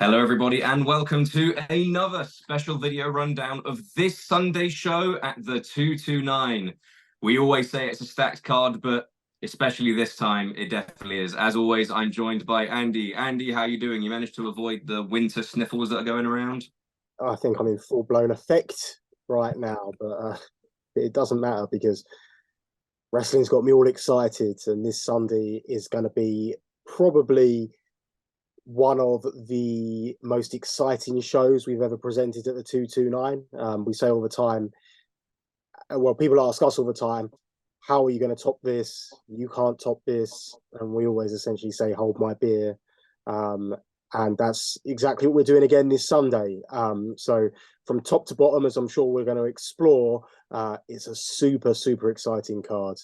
Hello, everybody, and welcome to another special video rundown of this Sunday's show at the 229. We always say it's a stacked card, but especially this time, it definitely is. As always, I'm joined by Andy. Andy, how are you doing? You managed to avoid the winter sniffles that are going around? I think I'm in full-blown effect right now, but it doesn't matter because wrestling's got me all excited, and this Sunday is going to be probably one of the most exciting shows we've ever presented at the 229. We say all the time, well, people ask us all the time, how are you going to top this? You can't top this. And we always essentially say, hold my beer. And that's exactly what we're doing again this Sunday. So from top to bottom, as I'm sure we're going to explore, it's a super, super exciting card.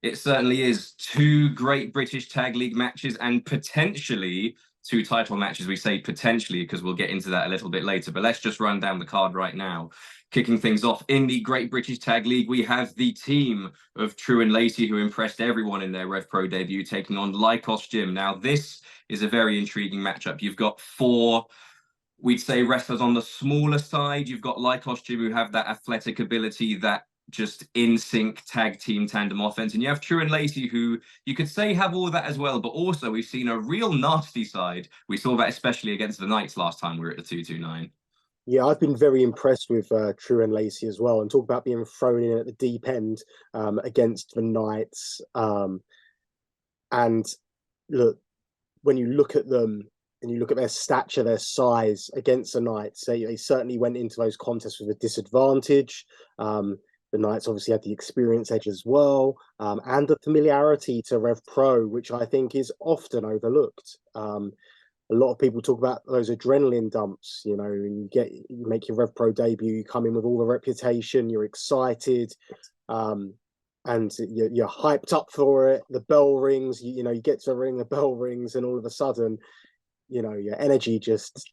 It certainly is. Two great British Tag League matches and potentially two title matches. We say potentially because we'll get into that a little bit later, but let's just run down the card right now. Kicking things off in the Great British Tag League, we have the team of True and Lacey, who impressed everyone in their Rev Pro debut, taking on Lykos Gym. Now, this is a very intriguing matchup. You've got four, we'd say, wrestlers on the smaller side. You've got Lykos Gym, who have that athletic ability, that just in sync tag team tandem offense, and you have True and Lacey, who you could say have all of that as well, but also we've seen a real nasty side. We saw that especially against the Knights last time we were at the 229. Yeah, I've been very impressed with True and Lacey as well, and talk about being thrown in at the deep end against the Knights. And look, when you look at them and you look at their stature, their size against the Knights, they certainly went into those contests with a disadvantage. The Knights obviously had the experience edge as well, and the familiarity to Rev Pro, which I think is often overlooked. A lot of people talk about those adrenaline dumps, you know, and you make your Rev Pro debut, you come in with all the reputation, you're excited, and you're hyped up for it. The bell rings, you know, you get to ring, the bell rings, and all of a sudden, you know, your energy just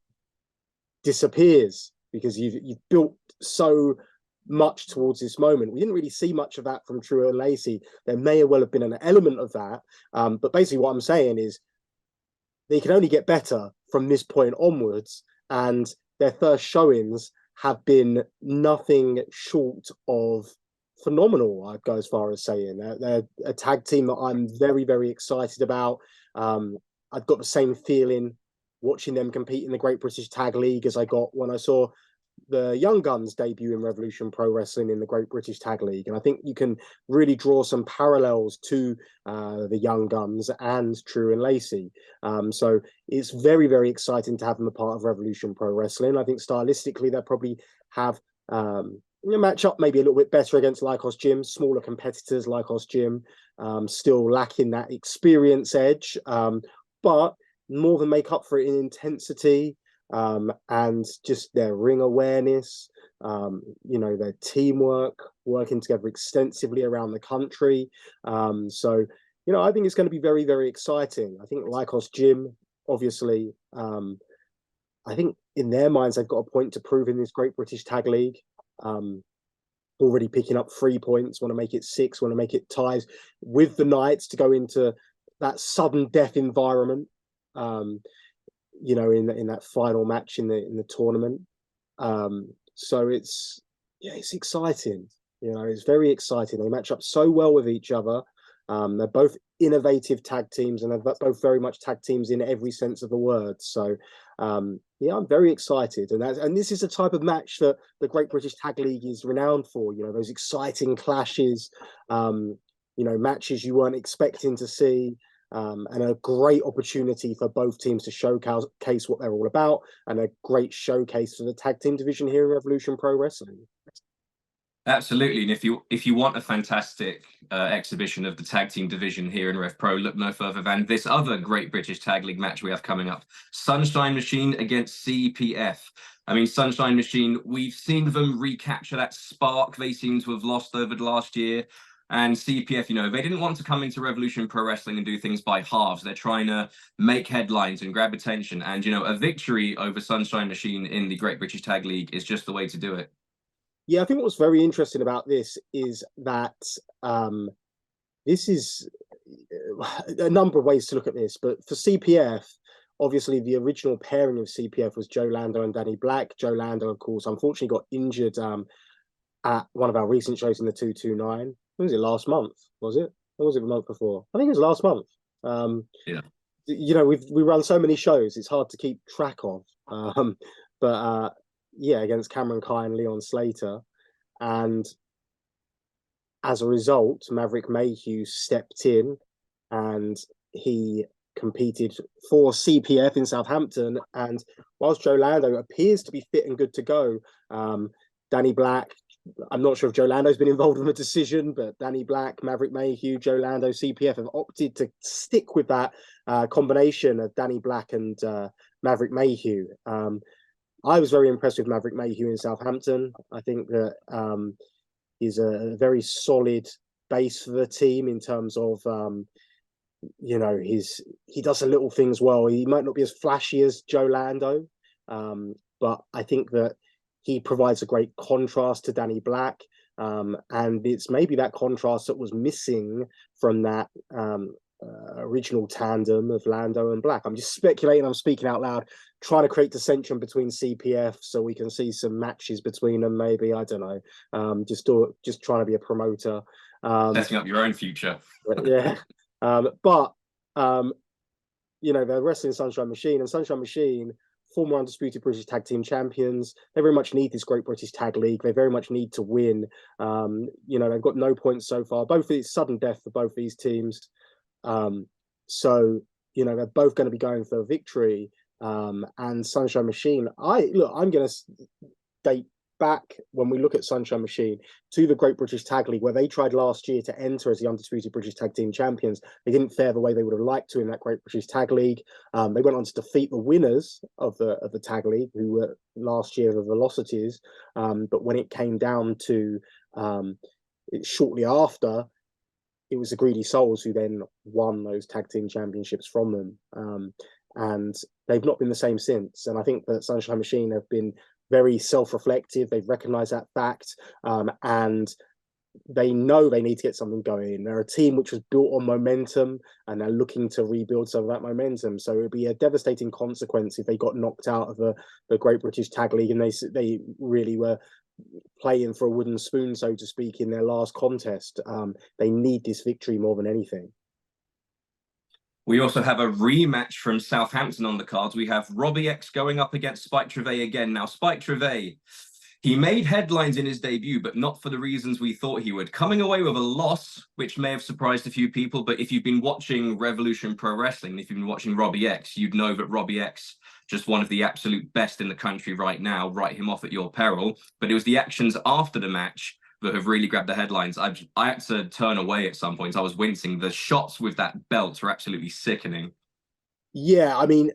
disappears because you've built so much towards this moment. We didn't really see much of that from True and Lacey. There may well have been an element of that, but basically what I'm saying is they can only get better from this point onwards, and their first showings have been nothing short of phenomenal. I'd go as far as saying they're a tag team that I'm very, very excited about. I've got the same feeling watching them compete in the Great British Tag League as I got when I saw the Young Guns debut in Revolution Pro Wrestling in the Great British Tag League. And I think you can really draw some parallels to the Young Guns and True and Lacey. So it's very, very exciting to have them a part of Revolution Pro Wrestling. I think stylistically, they'll probably have match up maybe a little bit better against Lykos Gym, smaller competitors. Lykos Gym still lacking that experience edge, but more than make up for it in intensity, and just their ring awareness, you know, their teamwork, working together extensively around the country. So, you know, I think it's going to be very, very exciting. I think Lykos Gym, obviously, I think in their minds, they've got a point to prove in this Great British Tag League. Already picking up 3 points, want to make it 6, want to make it ties with the Knights to go into that sudden death environment. You know, in that final match in the tournament. So it's exciting. You know, it's very exciting. They match up so well with each other. They're both innovative tag teams, and they're both very much tag teams in every sense of the word. So yeah, I'm very excited. And this is the type of match that the Great British Tag League is renowned for. You know, those exciting clashes, you know, matches you weren't expecting to see. And a great opportunity for both teams to showcase what they're all about, and a great showcase for the tag team division here in Revolution Pro Wrestling. Absolutely, and if you want a fantastic exhibition of the tag team division here in Rev Pro, look no further than this other Great British Tag League match we have coming up: Sunshine Machine against CPF. I mean, Sunshine Machine, we've seen them recapture that spark they seem to have lost over the last year. And CPF, you know, they didn't want to come into Revolution Pro Wrestling and do things by halves. They're trying to make headlines and grab attention. And, you know, a victory over Sunshine Machine in the Great British Tag League is just the way to do it. Yeah, I think what's very interesting about this is that this is a number of ways to look at this. But for CPF, obviously the original pairing of CPF was Joe Lando and Danny Black. Joe Lando, of course, unfortunately got injured at one of our recent shows in the 229. When was it, last month? Was it? Or was it the month before? I think it was last month. Yeah. You know, we run so many shows, it's hard to keep track of. But yeah, against Cameron Kai and Leon Slater. And as a result, Maverick Mayhew stepped in and he competed for CPF in Southampton. And whilst Joe Lando appears to be fit and good to go, Danny Black, I'm not sure if Joe Lando's been involved in the decision, but Danny Black, Maverick Mayhew, Joe Lando, CPF have opted to stick with that combination of Danny Black and Maverick Mayhew. I was very impressed with Maverick Mayhew in Southampton. I think that he's a very solid base for the team in terms of, you know, he does the little things well. He might not be as flashy as Joe Lando, but I think that he provides a great contrast to Danny Black. And it's maybe that contrast that was missing from that original tandem of Lando and Black. I'm just speculating, I'm speaking out loud, trying to create dissension between CPF so we can see some matches between them, maybe. I don't know. Just trying to be a promoter. Setting up your own future. Yeah. But you know, they're wrestling Sunshine Machine, and Sunshine Machine, former undisputed British tag team champions, they very much need this Great British Tag League. They very much need to win. You know, they've got no points so far. It's sudden death for both these teams. So, you know, they're both going to be going for a victory. And Sunshine Machine, I'm going to date back when we look at Sunshine Machine to the Great British Tag League, where they tried last year to enter as the undisputed British Tag Team Champions. They didn't fare the way they would have liked to in that Great British Tag League. They went on to defeat the winners of the Tag League, who were last year the Velocities. But when it came down to shortly after, it was the Greedy Souls who then won those tag team championships from them. And they've not been the same since. And I think that Sunshine Machine have been very self-reflective. They've recognized that fact, and they know they need to get something going. They're a team which was built on momentum, and they're looking to rebuild some of that momentum. So it would be a devastating consequence if they got knocked out of the Great British Tag League and they really were playing for a wooden spoon, so to speak, in their last contest. They need this victory more than anything. We also have a rematch from Southampton on the cards. We have Robbie X going up against Spike Trivet again. Now, Spike Trivet, he made headlines in his debut, but not for the reasons we thought he would. Coming away with a loss, which may have surprised a few people, but if you've been watching Revolution Pro Wrestling, if you've been watching Robbie X, you'd know that Robbie X, just one of the absolute best in the country right now, write him off at your peril. But it was the actions after the match that have really grabbed the headlines. I had to turn away at some points. I was wincing. The shots with that belt were absolutely sickening. Yeah, I mean,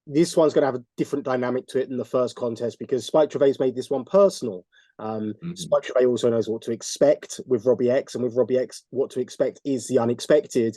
this one's going to have a different dynamic to it than the first contest because Spike Trivet's made this one personal. Spike Trivet also knows what to expect with Robbie X, and with Robbie X, what to expect is the unexpected.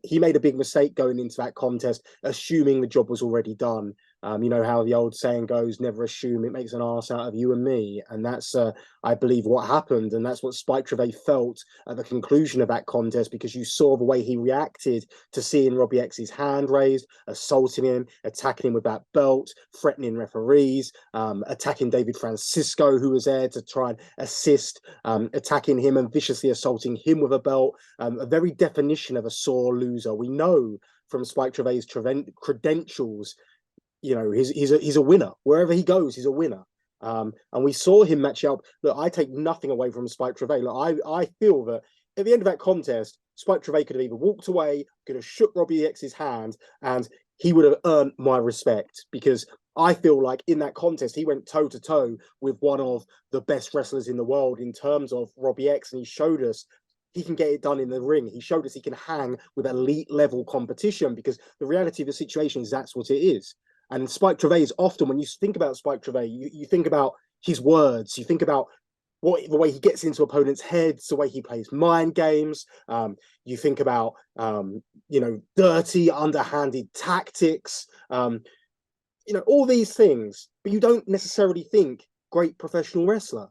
He made a big mistake going into that contest, assuming the job was already done. You know how the old saying goes, never assume, it makes an arse out of you and me. And that's, I believe, what happened. And that's what Spike Trivet felt at the conclusion of that contest, because you saw the way he reacted to seeing Robbie X's hand raised, assaulting him, attacking him with that belt, threatening referees, attacking David Francisco, who was there to try and assist, attacking him and viciously assaulting him with a belt. A very definition of a sore loser. We know from Spike Trivet's credentials, you know, he's a winner. Wherever he goes, he's a winner. And we saw him match up. Look, I take nothing away from Spike Trivet. Look, I feel that at the end of that contest, Spike Trivet could have either walked away, could have shook Robbie X's hand, and he would have earned my respect, because I feel like in that contest, he went toe-to-toe with one of the best wrestlers in the world in terms of Robbie X, and he showed us he can get it done in the ring. He showed us he can hang with elite level competition, because the reality of the situation is that's what it is. And Spike Trivet is often, when you think about Spike Trivet, you think about his words, you think about the way he gets into opponents' heads, the way he plays mind games. You think about, you know, dirty, underhanded tactics, you know, all these things, but you don't necessarily think great professional wrestler.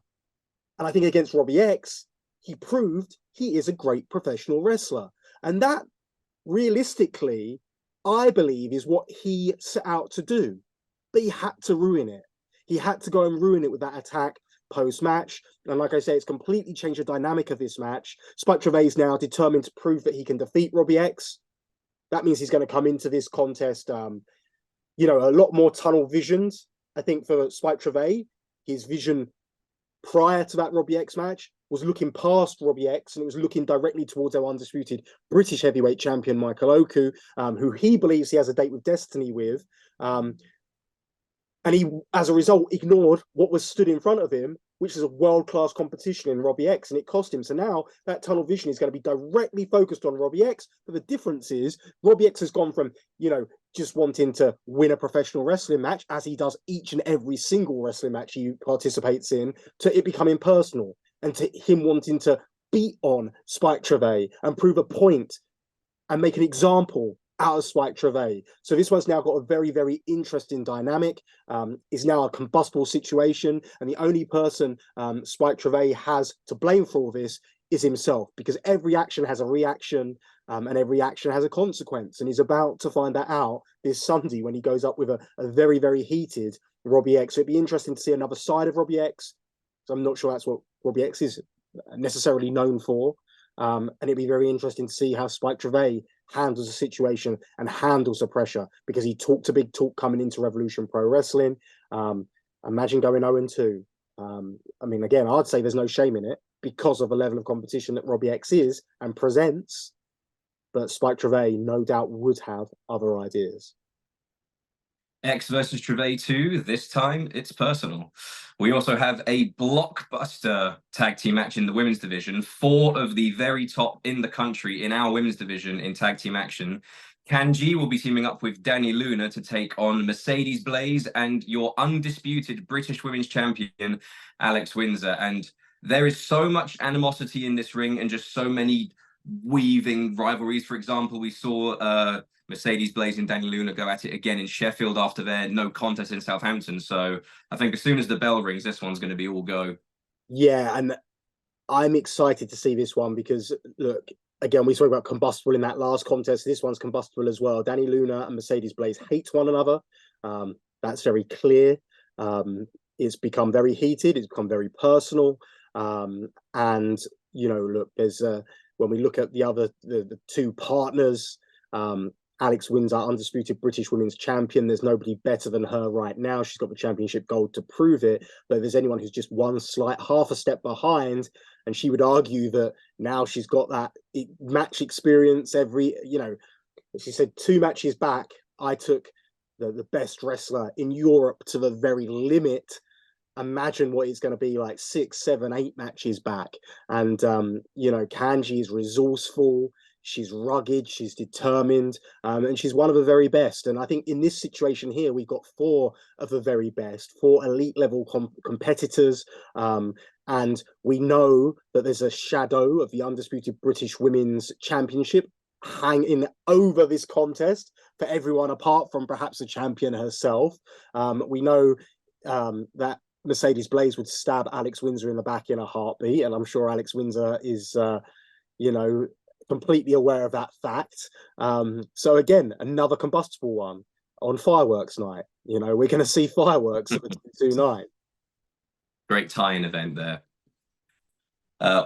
And I think against Robbie X, he proved he is a great professional wrestler. And that realistically I believe, is what he set out to do. But he had to ruin it. He had to go and ruin it with that attack post-match. And like I say, it's completely changed the dynamic of this match. Spike Trivet is now determined to prove that he can defeat Robbie X. That means he's going to come into this contest, you know, a lot more tunnel visioned. I think for Spike Trivet, his vision prior to that Robbie X match was looking past Robbie X, and it was looking directly towards our undisputed British heavyweight champion, Michael Oku, who he believes he has a date with destiny with. And he, as a result, ignored what was stood in front of him, which is a world-class competition in Robbie X, and it cost him. So now that tunnel vision is going to be directly focused on Robbie X. But the difference is Robbie X has gone from, you know, just wanting to win a professional wrestling match, as he does each and every single wrestling match he participates in, to it becoming personal, and to him wanting to beat on Spike Trivet and prove a point and make an example out of Spike Trivet. So this one's now got a very, very interesting dynamic. It's now a combustible situation, and the only person Spike Trivet has to blame for all this is himself, because every action has a reaction, and every action has a consequence, and he's about to find that out this Sunday when he goes up with a very, very heated Robbie X. So it'd be interesting to see another side of Robbie X. So I'm not sure that's what Robbie X is necessarily known for. And it'd be very interesting to see how Spike Trivet handles the situation and handles the pressure, because he talked a big talk coming into Revolution Pro Wrestling. Imagine going 0-2. I mean, again, I'd say there's no shame in it because of the level of competition that Robbie X is and presents. But Spike Trivet, no doubt, would have other ideas. X versus Trivet 2. This time it's personal. We also have a blockbuster tag team match in the women's division. 4 of the very top in the country in our women's division in tag team action. Kanji will be teaming up with Danny Luna to take on Mercedes Blaze and your undisputed British Women's Champion, Alex Windsor. And there is so much animosity in this ring and just so many weaving rivalries. For example, we saw Mercedes Blaze and Danny Luna go at it again in Sheffield after their no contest in Southampton. So I think as soon as the bell rings, this one's going to be all go. Yeah, and I'm excited to see this one because, look, again, we spoke about combustible in that last contest. This one's combustible as well. Danny Luna and Mercedes Blaze hate one another. That's very clear. It's become very heated. It's become very personal. And, you know, look, there's when we look at the 2 partners, Alex Windsor, undisputed British Women's Champion. There's nobody better than her right now. She's got the championship gold to prove it. But if there's anyone who's just one slight half a step behind, and she would argue that now she's got that match experience every, you know, she said 2 matches back, I took the best wrestler in Europe to the very limit. Imagine what it's going to be like 6, 7, 8 matches back. And, you know, Kanji is resourceful. She's rugged, she's determined, and she's one of the very best. And I think in this situation here, we've got 4 of the very best, 4 elite level competitors. And we know that there's a shadow of the undisputed British Women's Championship hanging over this contest for everyone apart from perhaps the champion herself. We know that Mercedes Blaze would stab Alex Windsor in the back in a heartbeat, and I'm sure Alex Windsor is, you know, completely aware of that fact. So again, another combustible one on fireworks night. You know, we're going to see fireworks at the 2 night. Great tie-in event there.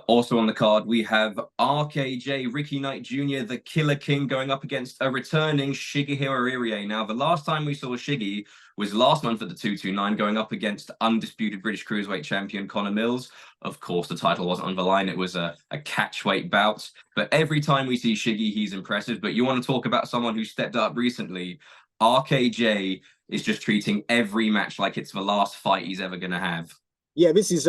Also on the card, we have RKJ, Ricky Knight Jr., the Killer King, going up against a returning Shigehiro Irie. Now, the last time we saw Shiggy was last month at the 229, going up against undisputed British Cruiserweight Champion Connor Mills. Of course, the title wasn't on the line. It was a catchweight bout. But every time we see Shiggy, he's impressive. But you want to talk about someone who stepped up recently. RKJ is just treating every match like it's the last fight he's ever going to have. Yeah, this is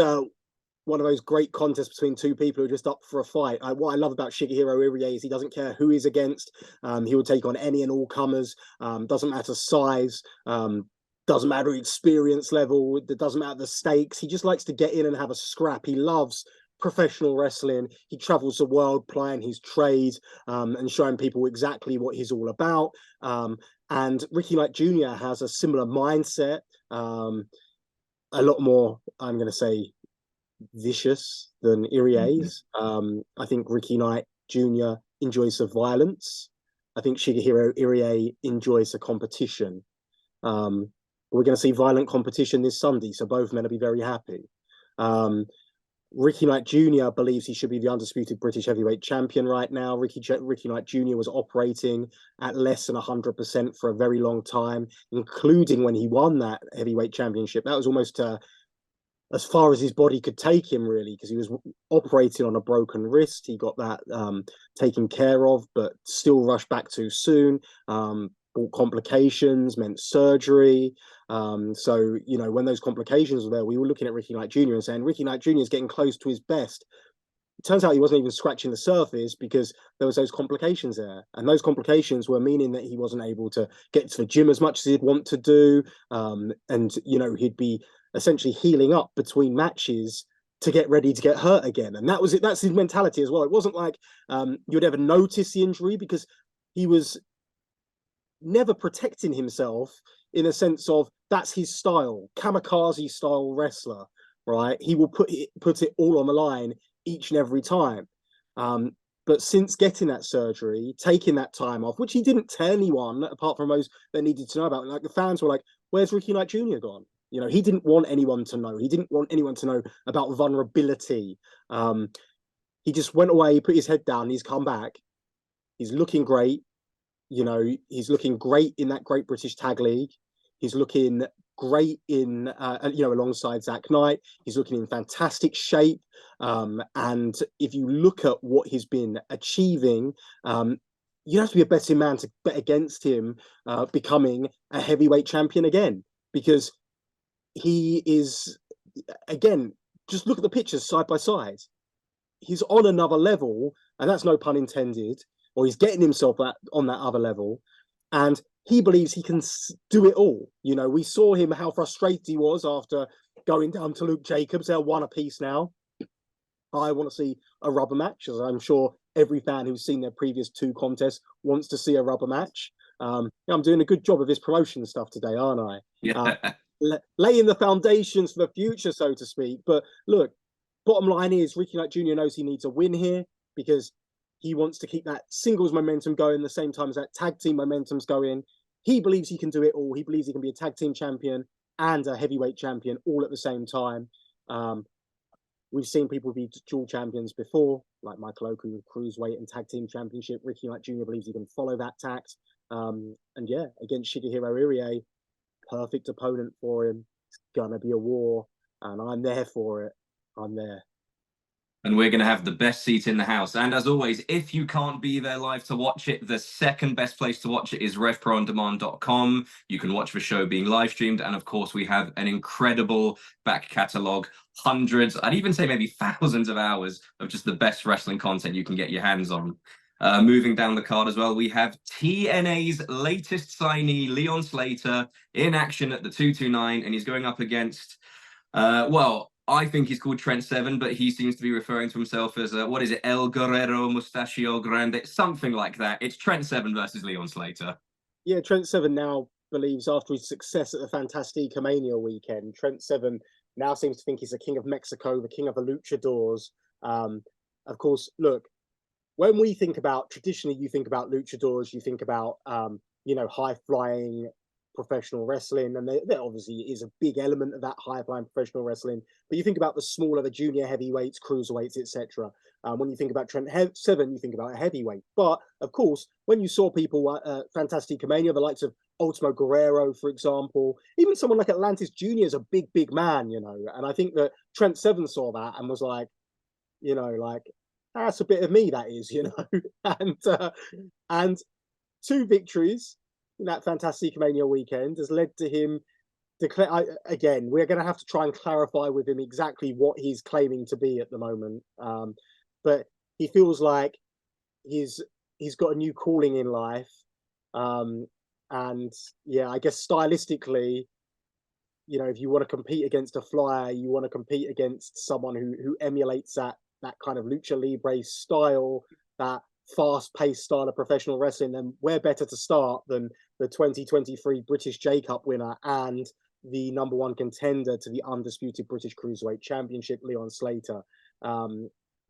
one of those great contests between 2 people who are just up for a fight. What I love about Shigehiro Irie is he doesn't care who he's against. He will take on any and all comers. Doesn't matter size. Doesn't matter experience level. It doesn't matter the stakes. He just likes to get in and have a scrap. He loves professional wrestling. He travels the world plying his trade and showing people exactly what he's all about. And Ricky Knight Jr. has a similar mindset. A lot more, I'm going to say, vicious than Irie's. I think Ricky Knight Jr. enjoys the violence I think Shigehiro Irie enjoys the competition. We're going to see violent competition this Sunday, so both men will be very happy. Ricky Knight Jr. believes he should be the undisputed British heavyweight champion right now. Ricky Knight Jr. was operating at less than 100% for a very long time, including when he won that heavyweight championship. That was almost as far as his body could take him, really, because he was operating on a broken wrist. He got that taken care of, but still rushed back too soon. Brought complications, meant surgery. So, you know, when those complications were there, we were looking at Ricky Knight Jr. and saying, Ricky Knight Jr. is getting close to his best. It turns out he wasn't even scratching the surface because there was those complications there. And those complications were meaning that he wasn't able to get to the gym as much as he'd want to do. And, you know, he'd be essentially healing up between matches to get ready to get hurt again. And that was it. That's his mentality as well. It wasn't like you'd ever notice the injury because he was never protecting himself in a sense of that's his style, kamikaze style wrestler, right? He will put it all on the line each and every time. But since getting that surgery, taking that time off, which he didn't tell anyone apart from those that needed to know about, like the fans were like, where's Ricky Knight Jr. gone? You know, he didn't want anyone to know. He didn't want anyone to know about vulnerability. He just went away, put his head down, he's come back. He's looking great. You know, he's looking great in that Great British Tag League. He's looking great in, you know, alongside Zach Knight. He's looking in fantastic shape. And if you look at what he's been achieving, you have to be a betting man to bet against him becoming a heavyweight champion again, because he is, again, just look at the pictures side by side. He's on another level, and that's no pun intended, or he's getting himself on that other level, and he believes he can do it all. You know, we saw him, how frustrated he was after going down to Luke Jacobs. They're one apiece now. I want to see a rubber match, as I'm sure every fan who's seen their previous two contests wants to see a rubber match. I'm doing a good job of this promotion stuff today, aren't I? Yeah. Laying the foundations for the future, so to speak. But look, bottom line is Ricky Knight Jr. knows he needs a win here because he wants to keep that singles momentum going the same time as that tag team momentum's going. He believes he can do it all. He believes he can be a tag team champion and a heavyweight champion all at the same time. We've seen people be dual champions before, like Michael Oku with Cruiserweight and Tag Team Championship. Ricky Knight Jr. believes he can follow that tact. And yeah, against Shigehiro Irie, perfect opponent for him. It's gonna be a war, and I'm there for it. I'm there. And we're going to have the best seat in the house. And as always, if you can't be there live to watch it, the second best place to watch it is RevProOnDemand.com. You can watch the show being live streamed. And of course, we have an incredible back catalogue, hundreds, I'd even say maybe thousands of hours of just the best wrestling content you can get your hands on. Moving down the card as well, we have TNA's latest signee, Leon Slater, in action at the 229, and he's going up against, well, I think he's called Trent Seven, but he seems to be referring to himself as, what is it, El Guerrero Mustachio Grande, something like that. It's Trent Seven versus Leon Slater. Yeah, Trent Seven now believes after his success at the Fantastica Mania weekend, Trent Seven now seems to think he's the king of Mexico, the king of the luchadors. Of course, look, when we think about, traditionally, you think about luchadors, you think about, you know, high-flying professional wrestling, and there obviously is a big element of that high-flying professional wrestling, but you think about the smaller, the junior heavyweights, cruiserweights, etc. When you think about Trent Seven, you think about a heavyweight. But, of course, when you saw people at Fantastica Mania, the likes of Ultimo Guerrero, for example, even someone like Atlantis Jr. is a big, big man, you know, and I think that Trent Seven saw that and was like, you know, like, that's a bit of me, that is, you know. And two victories in that Fantastica Mania weekend has led to him declare. Again, we're going to have to try and clarify with him exactly what he's claiming to be at the moment. But he feels like he's got a new calling in life. And yeah, I guess stylistically, you know, if you want to compete against a flyer, you want to compete against someone who emulates that kind of lucha libre style, that fast-paced style of professional wrestling, then where better to start than the 2023 British J Cup winner and the #1 contender to the undisputed British Cruiserweight Championship, Leon Slater.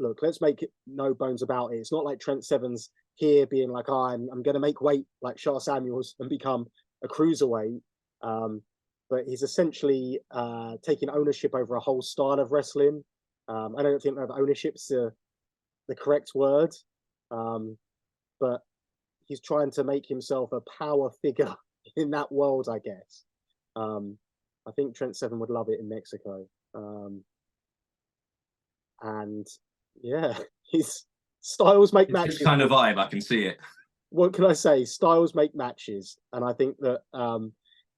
Look, let's make no bones about it. It's not like Trent Seven's here being like, oh, I'm going to make weight like Shah Samuels and become a cruiserweight. But he's essentially taking ownership over a whole style of wrestling. I don't think that ownership's the correct word, but he's trying to make himself a power figure in that world, I guess. I think Trent Seven would love it in Mexico. And yeah, his styles make It's his matches. kind of vibe. I can see it. What can I say? Styles make matches, and I think that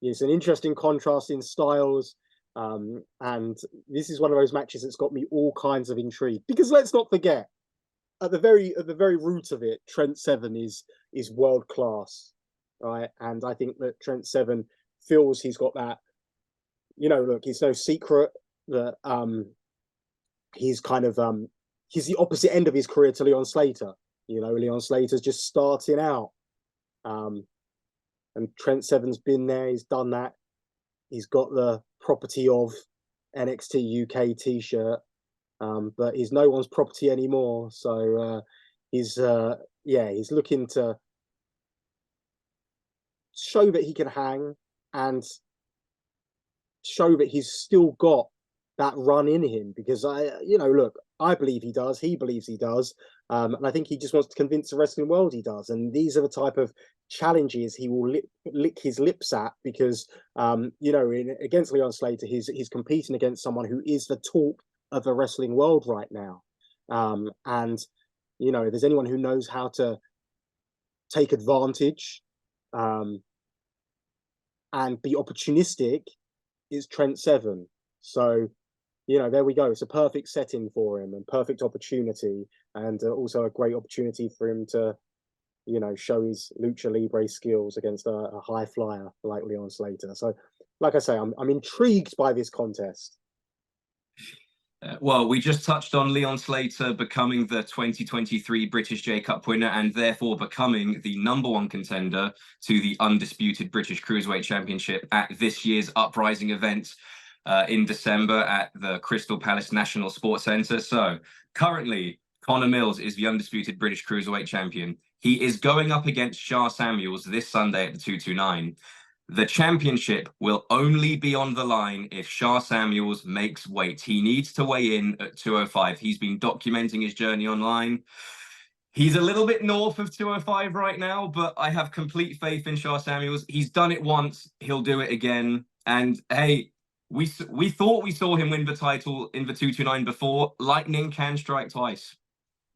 it's an interesting contrast in styles. And this is one of those matches that's got me all kinds of intrigued, because let's not forget, at the very root of it, Trent Seven is world class, right? And I think that Trent Seven feels he's got that. Look, it's no secret that he's kind of he's the opposite end of his career to Leon Slater. Leon Slater's just starting out. And Trent Seven's been there, he's done that. He's got the property of NXT UK t-shirt, but he's no one's property anymore. So he's looking to show that he can hang and show that he's still got that run in him, because I believe he does. He believes he does. And I think he just wants to convince the wrestling world he does. And these are the type of challenges he will lick his lips at, because, against Leon Slater, he's competing against someone who is the talk of the wrestling world right now. And, if there's anyone who knows how to take advantage and be opportunistic, is Trent Seven. So, there we go. It's a perfect setting for him and perfect opportunity, and also a great opportunity for him to, show his lucha libre skills against a high flyer like Leon Slater. So, like I say, I'm intrigued by this contest. Well, we just touched on Leon Slater becoming the 2023 British J Cup winner, and therefore becoming the #1 contender to the undisputed British Cruiserweight Championship at this year's Uprising event in December at the Crystal Palace National Sports Centre. So currently, Connor Mills is the undisputed British Cruiserweight Champion. He is going up against Shah Samuels this Sunday at the 229. The championship will only be on the line if Shah Samuels makes weight. He needs to weigh in at 205. He's been documenting his journey online. He's a little bit north of 205 right now, but I have complete faith in Shah Samuels. He's done it once. He'll do it again. And hey, we thought we saw him win the title in the 229 before. Lightning can strike twice.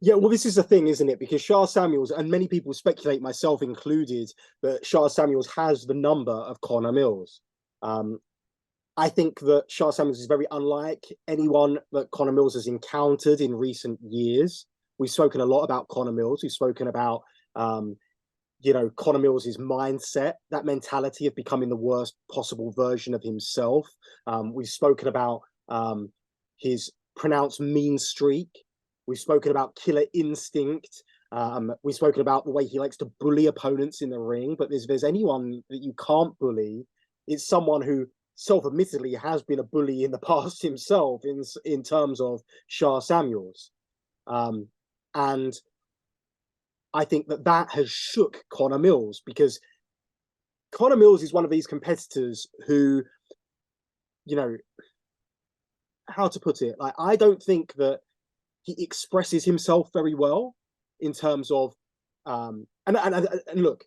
Yeah, well, this is the thing, isn't it? Because Shah Samuels, and many people speculate, myself included, that Shah Samuels has the number of Connor Mills. I think that Shah Samuels is very unlike anyone that Connor Mills has encountered in recent years. We've spoken a lot about Connor Mills. We've spoken about, Connor Mills' mindset, that mentality of becoming the worst possible version of himself. We've spoken about his pronounced mean streak. We've spoken about killer instinct. We've spoken about the way he likes to bully opponents in the ring. But if there's anyone that you can't bully, it's someone who self-admittedly has been a bully in the past himself, in terms of Shah Samuels. And I think that has shook Connor Mills, because Connor Mills is one of these competitors who, how to put it? Like, I don't think that he expresses himself very well in terms of, and look,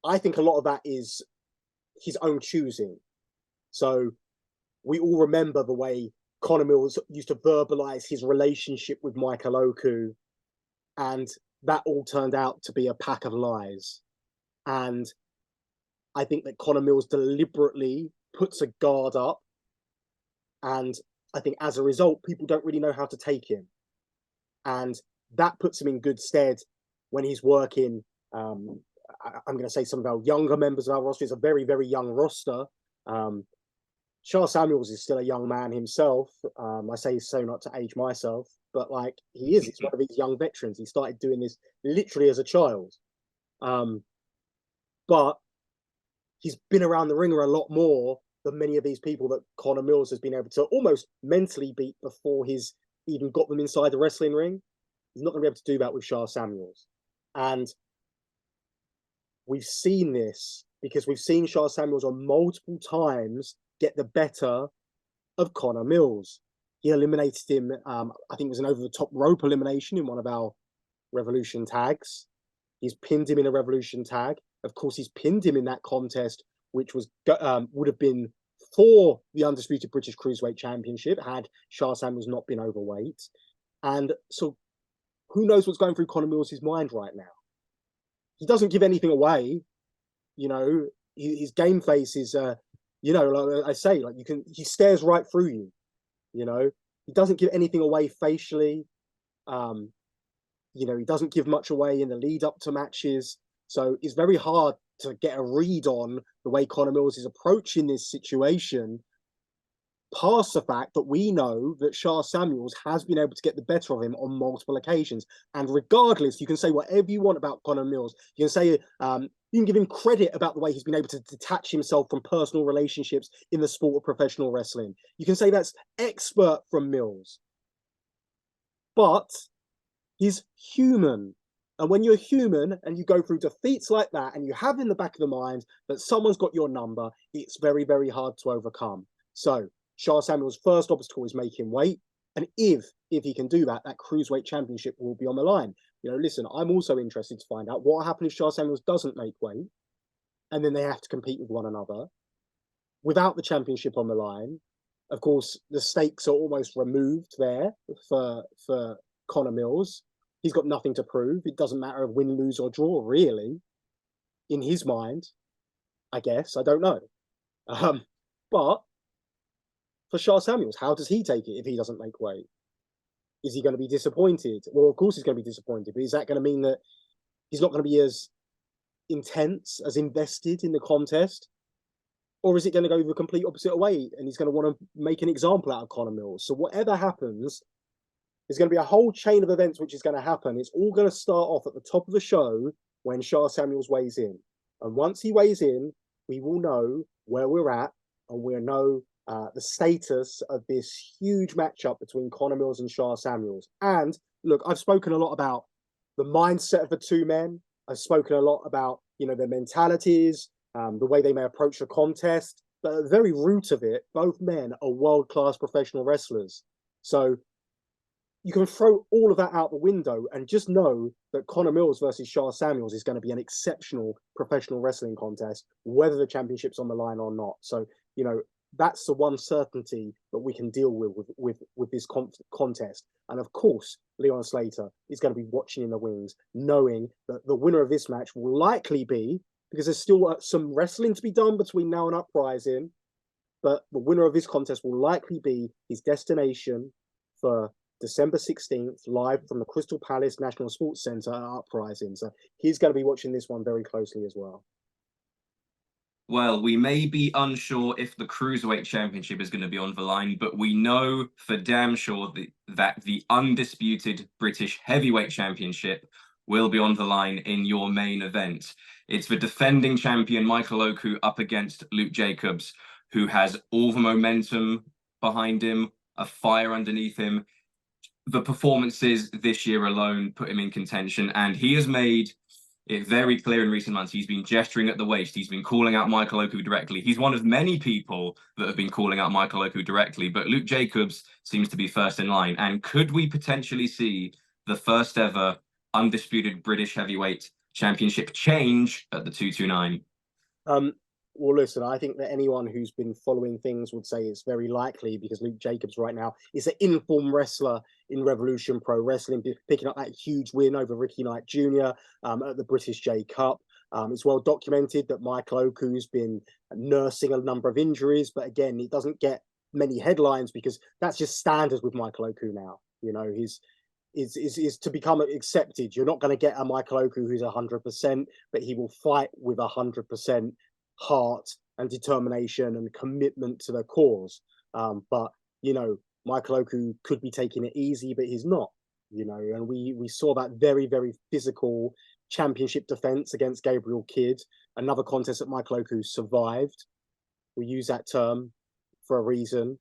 I think a lot of that is his own choosing. So we all remember the way Connor Mills used to verbalize his relationship with Michael Oku, and that all turned out to be a pack of lies. And I think that Connor Mills deliberately puts a guard up, and I think as a result, people don't really know how to take him. And that puts him in good stead when he's working. I'm going to say some of our younger members of our roster. It's a very, very young roster. Shah Samuels is still a young man himself. I say so not to age myself, but like, he is. It's one of these young veterans. He started doing this literally as a child. But he's been around the ringer a lot more than many of these people that Connor Mills has been able to almost mentally beat before he's even got them inside the wrestling ring. He's not going to be able to do that with Shah Samuels. And we've seen this because we've seen Charles Samuels on multiple times get the better of Connor Mills. He eliminated him, I think it was an over the top rope elimination in one of our Revolution tags. He's pinned him in a Revolution tag. Of course, he's pinned him in that contest, which was would have been for the undisputed British Cruiserweight Championship had Charles Samuels not been overweight. And so who knows what's going through Connor Mills' mind right now? He doesn't give anything away. You know, his game face is, you know, like I say, like he stares right through you. You know, he doesn't give anything away facially. You know, he doesn't give much away in the lead up to matches. So it's very hard to get a read on the way Connor Mills is approaching this situation, past the fact that we know that Charles Samuels has been able to get the better of him on multiple occasions. And regardless, you can say whatever you want about Connor Mills. You can say, you can give him credit about the way he's been able to detach himself from personal relationships in the sport of professional wrestling. You can say that's expert from Mills. But he's human. And when you're human and you go through defeats like that and you have in the back of the mind that someone's got your number, it's very, very hard to overcome. So Charles Samuels' first obstacle is making weight. And if he can do that, that Cruiserweight Championship will be on the line. You know, listen, I'm also interested to find out what happens if Charles Samuels doesn't make weight and then they have to compete with one another without the championship on the line. Of course, the stakes are almost removed there for Connor Mills. He's got nothing to prove. It doesn't matter if win, lose, or draw, really, in his mind, I guess. I don't know. But for Charles Samuels, how does he take it if he doesn't make weight? Is he going to be disappointed? Well, of course he's going to be disappointed, but is that going to mean that he's not going to be as intense, as invested in the contest? Or is it going to go the complete opposite way and he's going to want to make an example out of Connor Mills? So whatever happens, there's going to be a whole chain of events which is going to happen. It's all going to start off at the top of the show when Charles Samuels weighs in. And once he weighs in, we will know where we're at and we'll know the status of this huge matchup between Connor Mills and Charles Samuels. And look, I've spoken a lot about the mindset of the two men. I've spoken a lot about, you know, their mentalities, the way they may approach the contest. But at the very root of it, both men are world-class professional wrestlers. So you can throw all of that out the window and just know that Connor Mills versus Charles Samuels is going to be an exceptional professional wrestling contest, whether the championship's on the line or not. So, you know, that's the one certainty that we can deal with this contest. And of course, Leon Slater is going to be watching in the wings, knowing that the winner of this match will likely be, because there's still some wrestling to be done between now and Uprising, but the winner of this contest will likely be his destination for December 16th, live from the Crystal Palace National Sports Centre at Uprising. So he's going to be watching this one very closely as well. Well, we may be unsure if the Cruiserweight Championship is going to be on the line, but we know for damn sure that the undisputed British Heavyweight Championship will be on the line in your main event. It's the defending champion Michael Oku up against Luke Jacobs, who has all the momentum behind him, a fire underneath him. The performances this year alone put him in contention, and he has made it very clear in recent months. He's been gesturing at the waist. He's been calling out Michael Oku directly. He's one of many people that have been calling out Michael Oku directly, but Luke Jacobs seems to be first in line. And could we potentially see the first ever undisputed British Heavyweight Championship change at the 229? Well, listen, I think that anyone who's been following things would say it's very likely, because Luke Jacobs right now is an informed wrestler in Revolution Pro Wrestling, picking up that huge win over Ricky Knight Jr. At the British J Cup. It's well documented that Michael Oku's been nursing a number of injuries, but again, he doesn't get many headlines because that's just standard with Michael Oku now. You know, is to become accepted. You're not going to get a Michael Oku who's 100%, but he will fight with 100% heart and determination and commitment to the cause. But, you know, Michael Oku could be taking it easy, but he's not, you know, and we saw that very, very physical championship defense against Gabriel Kidd, another contest that Michael Oku survived. We use that term for a reason.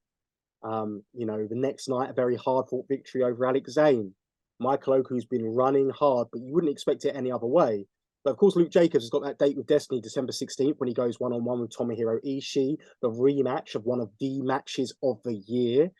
You know, the next night, a very hard fought victory over Alex Zane. Michael Oku's been running hard, but you wouldn't expect it any other way. But of course, Luke Jacobs has got that date with Destiny, December 16th, when he goes one-on-one with Tomohiro Ishii, the rematch of one of the matches of the year.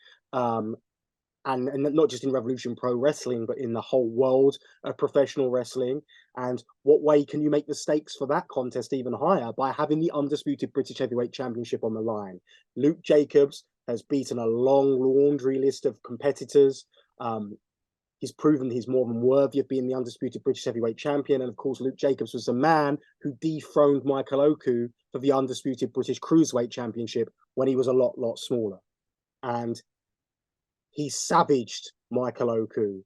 And not just in Revolution Pro Wrestling, but in the whole world of professional wrestling. And what way can you make the stakes for that contest even higher? By having the undisputed British Heavyweight Championship on the line. Luke Jacobs has beaten a long laundry list of competitors. He's proven he's more than worthy of being the undisputed British Heavyweight Champion. And of course, Luke Jacobs was the man who dethroned Michael Oku for the undisputed British Cruiserweight Championship when he was a lot smaller. And he savaged Michael Oku,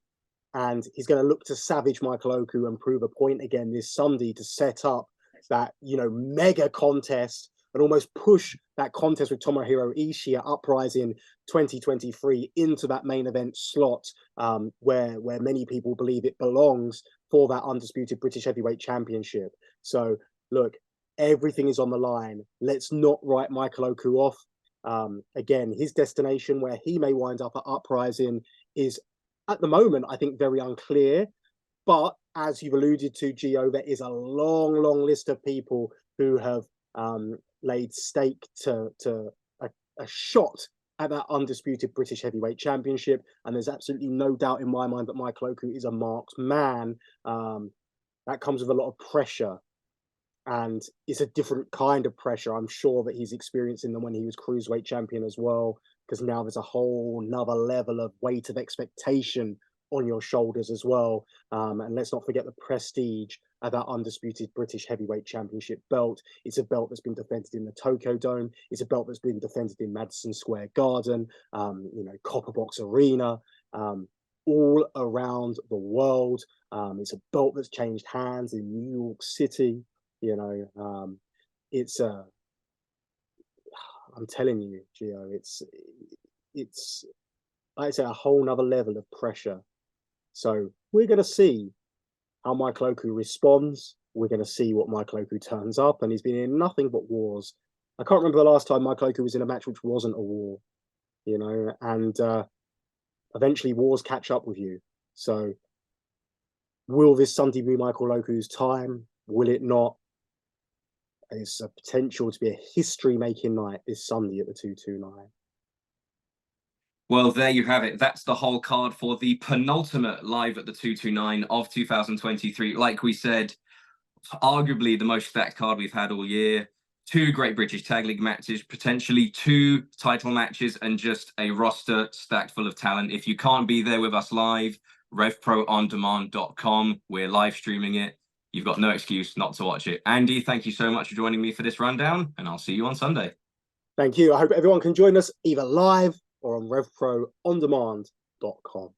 and he's going to look to savage Michael Oku and prove a point again this Sunday to set up that, mega contest and almost push that contest with Tomohiro Ishii at Uprising 2023 into that main event slot, where many people believe it belongs for that undisputed British Heavyweight Championship. So look, everything is on the line. Let's not write Michael Oku off. Again, his destination, where he may wind up at Uprising, is at the moment, I think, very unclear. But as you've alluded to, Gio, there is a long list of people who have laid stake to a shot at that undisputed British Heavyweight Championship. And there's absolutely no doubt in my mind that Michael Oku is a marked man. That comes with a lot of pressure. And it's a different kind of pressure, I'm sure, that he's experiencing than when he was Cruiserweight Champion as well, because now there's a whole nother level of weight of expectation on your shoulders as well. And let's not forget the prestige of that undisputed British Heavyweight Championship belt. It's a belt that's been defended in the Tokyo Dome. It's a belt that's been defended in Madison Square Garden, Copper Box Arena, all around the world. It's a belt that's changed hands in New York City. I'm telling you, Gio, it's like I say, a whole nother level of pressure. So we're going to see how Michael Oku responds. We're going to see what Michael Oku turns up, and he's been in nothing but wars. I can't remember the last time Michael Oku was in a match which wasn't a war, and eventually wars catch up with you. So will this Sunday be Michael Oku's time? Will it not? It's a potential to be a history-making night this Sunday at the 229. Well, there you have it. That's the whole card for the penultimate Live at the 229 of 2023. Like we said, arguably the most stacked card we've had all year. 2 Great British Tag League matches, potentially 2 title matches, and just a roster stacked full of talent. If you can't be there with us live, RevProOnDemand.com. We're live streaming it. You've got no excuse not to watch it. Andy, thank you so much for joining me for this rundown, and I'll see you on Sunday. Thank you. I hope everyone can join us either live or on RevProOnDemand.com.